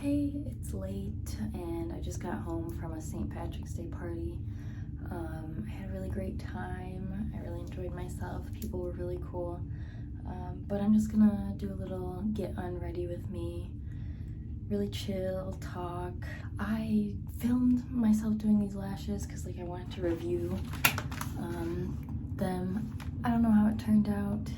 Hey, it's late and I just got home from a St. Patrick's Day party. I had a really great time. I really enjoyed myself. People were really cool. But I'm just gonna do a little get unready with me. Really chill, talk. I filmed myself doing these lashes because I wanted to review them. I don't know how it turned out.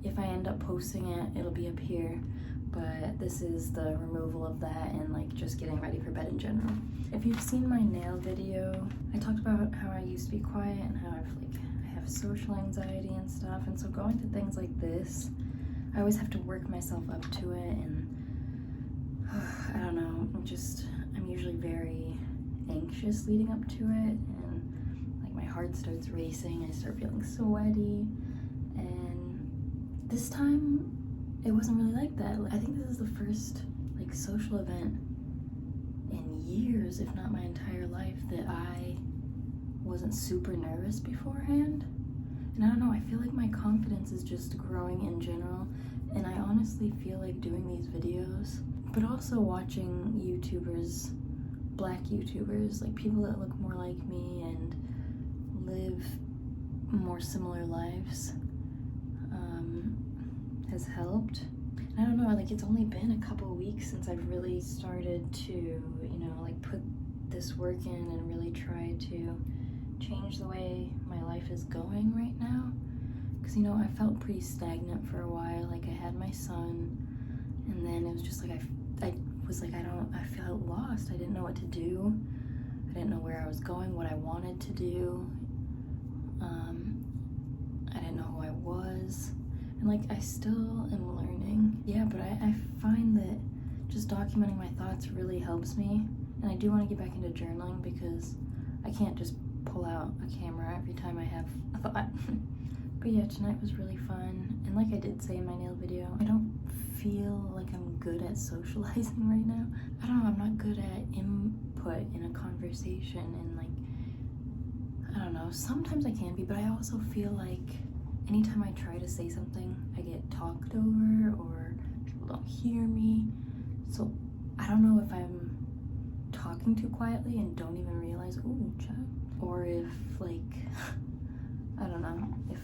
If I end up posting it, it'll be up here. But this is the removal of that and just getting ready for bed in general. If you've seen my nail video, I talked about how I used to be quiet and how I have social anxiety and stuff, and so going to things like this, I always have to work myself up to it, and I don't know, I'm usually very anxious leading up to it, and my heart starts racing, I start feeling sweaty, and this time it wasn't really like that. I think this is the first social event in years, if not my entire life, that I wasn't super nervous beforehand. And I don't know, I feel like my confidence is just growing in general, and I honestly feel like doing these videos, but also watching YouTubers, black YouTubers, people that look more like me and live more similar lives, has helped. I don't know, it's only been a couple weeks since I've really started to, put this work in and really try to change the way my life is going right now. Because, I felt pretty stagnant for a while. I had my son, and then it was just I felt lost. I didn't know what to do. I didn't know where I was going, what I wanted to do. I didn't know who I was. And I still am learning. Yeah, but I find that just documenting my thoughts really helps me. And I do want to get back into journaling because I can't just pull out a camera every time I have a thought. But yeah, tonight was really fun. And like I did say in my nail video, I don't feel like I'm good at socializing right now. I don't know, I'm not good at input in a conversation, and I don't know, sometimes I can be, but I also feel like anytime I try to say something, I get talked over or people don't hear me. So I don't know if I'm talking too quietly and don't even realize, ooh, chat. Or if I don't know, if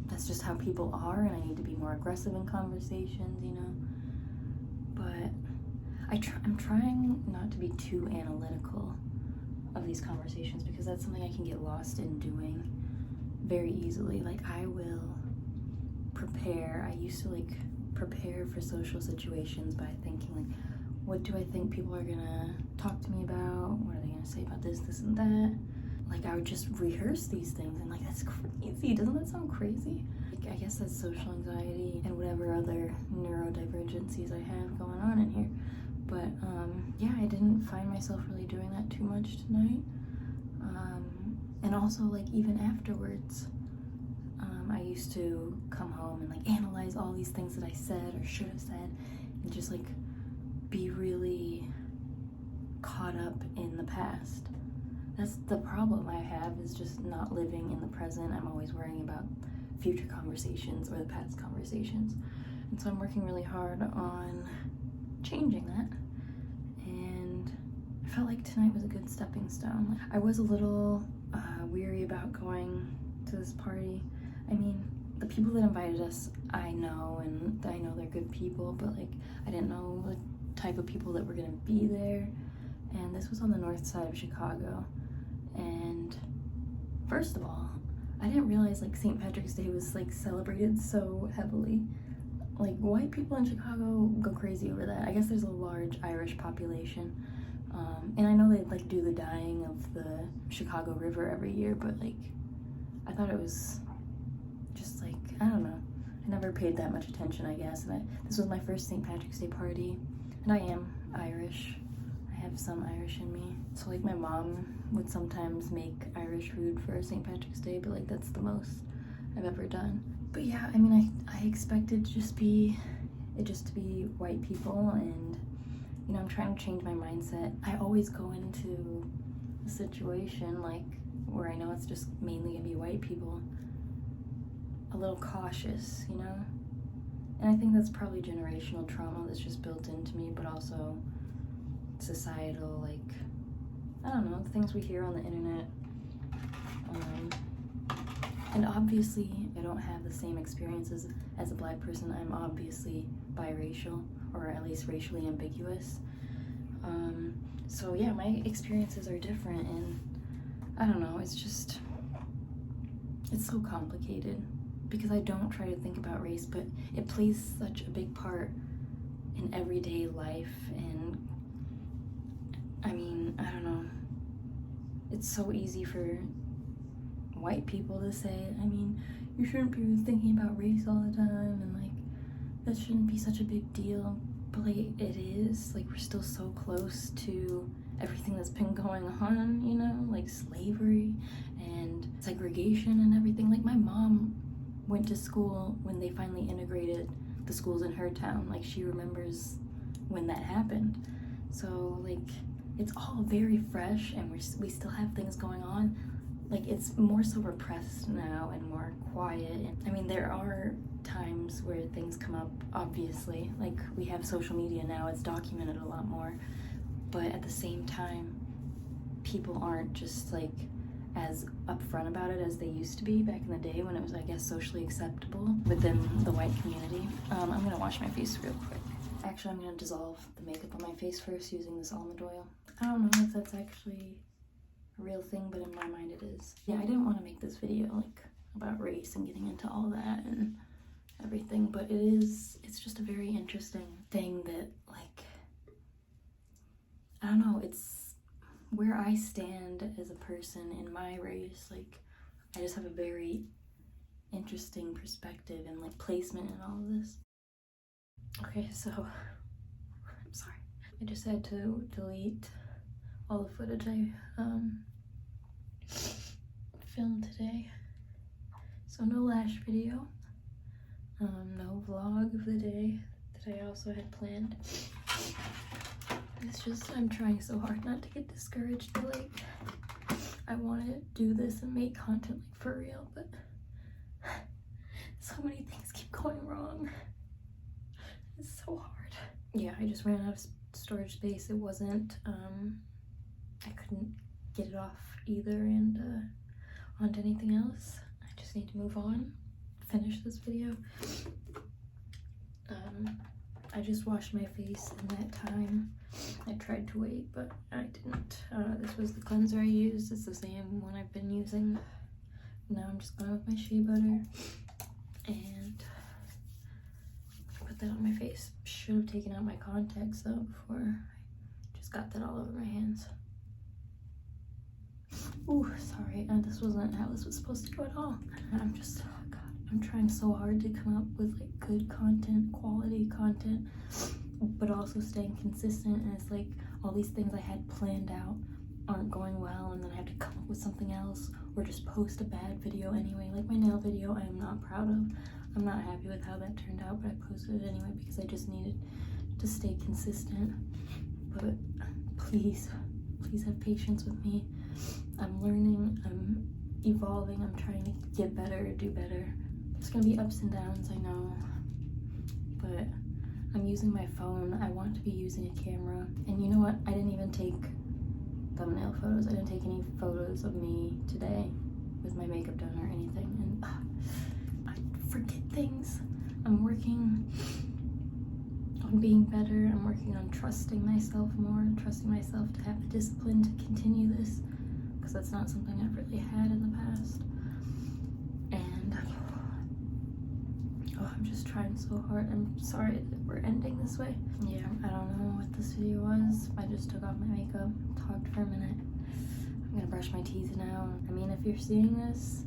that's just how people are and I need to be more aggressive in conversations, But I'm trying not to be too analytical of these conversations because that's something I can get lost in doing very easily. I will prepare. I used to prepare for social situations by thinking what do I think people are gonna talk to me about? What are they gonna say about this, this, and that? I would just rehearse these things, and that's crazy. Doesn't that sound crazy? I guess that's social anxiety and whatever other neurodivergencies I have going on in here. But yeah, I didn't find myself really doing that too much tonight. And also even afterwards, I used to come home and analyze all these things that I said or should have said, and just be really caught up in the past. That's the problem I have, is just not living in the present. I'm always worrying about future conversations or the past conversations. And so I'm working really hard on changing that. And I felt like tonight was a good stepping stone. I was a little weary about going to this party. I mean, the people that invited us, I know, and I know they're good people, but I didn't know the type of people that were gonna be there. And this was on the north side of Chicago. And first of all, I didn't realize St. Patrick's Day was celebrated so heavily. White people in Chicago go crazy over that. I guess there's a large Irish population. And I know they do the dyeing of the Chicago River every year, but I thought it was just I don't know. I never paid that much attention, I guess. And this was my first St. Patrick's Day party, and I am Irish. I have some Irish in me. So my mom would sometimes make Irish food for St. Patrick's Day, but that's the most I've ever done. But yeah, I mean, I expected to just be white people, and I'm trying to change my mindset. I always go into a situation where I know it's just mainly gonna be white people, a little cautious, And I think that's probably generational trauma that's just built into me, but also societal, like, I don't know, things we hear on the internet. And obviously, I don't have the same experiences as a Black person. I'm obviously biracial, or at least racially ambiguous. So yeah, my experiences are different, and I don't know, it's so complicated because I don't try to think about race, but it plays such a big part in everyday life. And I mean, I don't know, it's so easy for white people to say, I mean, you shouldn't be thinking about race all the time, and like, that shouldn't be such a big deal. But like, it is. Like, we're still so close to everything that's been going on, you know, like slavery and segregation and everything. Like, my mom went to school when they finally integrated the schools in her town. Like, she remembers when that happened. So like, it's all very fresh, and we still have things going on. Like, it's more so repressed now and more quiet. I mean, there are times where things come up, obviously. Like, we have social media now, it's documented a lot more. But at the same time, people aren't just like as upfront about it as they used to be back in the day when it was, I guess, socially acceptable within the white community. I'm gonna wash my face real quick. Actually, I'm gonna dissolve the makeup on my face first using this almond oil. I don't know if that's actually a real thing, but in my mind it is. Yeah, I didn't want to make this video like about race and getting into all that and everything, but it's just a very interesting thing that, like, I don't know, it's where I stand as a person in my race. Like, I just have a very interesting perspective and like placement in all of this. Okay, so I'm sorry, I just had to delete all the footage I filmed today. So no lash video, no vlog of the day that I also had planned. It's just, I'm trying so hard not to get discouraged, but like, I want to do this and make content like for real, but so many things keep going wrong. It's so hard. Yeah, I just ran out of storage space. It wasn't, I couldn't get it off either and onto anything else. I just need to move on, finish this video. I just washed my face in that time. I tried to wait, but I didn't. This was the cleanser I used. It's the same one I've been using. Now I'm just going with my shea butter and put that on my face. Should have taken out my contacts though before I just got that all over my hands. Ooh, sorry, this wasn't how this was supposed to go at all. I'm just, oh God, I'm trying so hard to come up with like good content, quality content, but also staying consistent. And it's like all these things I had planned out aren't going well, and then I have to come up with something else or just post a bad video anyway. Like my nail video, I am not proud of. I'm not happy with how that turned out, but I posted it anyway because I just needed to stay consistent. But please have patience with me. I'm learning, I'm evolving, I'm trying to get better, do better. There's gonna be ups and downs, I know, but I'm using my phone. I want to be using a camera. And you know what? I didn't even take thumbnail photos. I didn't take any photos of me today with my makeup done or anything. And I forget things. I'm working on being better. I'm working on trusting myself more, trusting myself to have the discipline to continue this, because that's not something I've really had in the past. And I'm just trying so hard. I'm sorry that we're ending this way. Yeah, I don't know what this video was. I just took off my makeup, talked for a minute. I'm gonna brush my teeth now. I mean, if you're seeing this,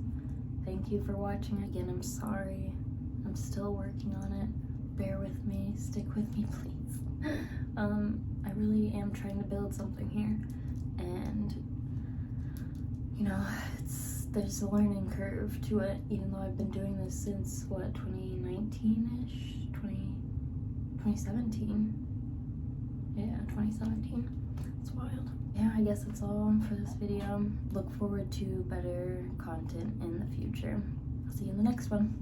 thank you for watching. Again, I'm sorry. I'm still working on it. Bear with me, stick with me, please. I really am trying to build something here, and you know, there's a learning curve to it, even though I've been doing this since what, 2019-ish? 2017. Yeah, 2017. It's wild. Yeah, I guess that's all for this video. Look forward to better content in the future. I'll see you in the next one.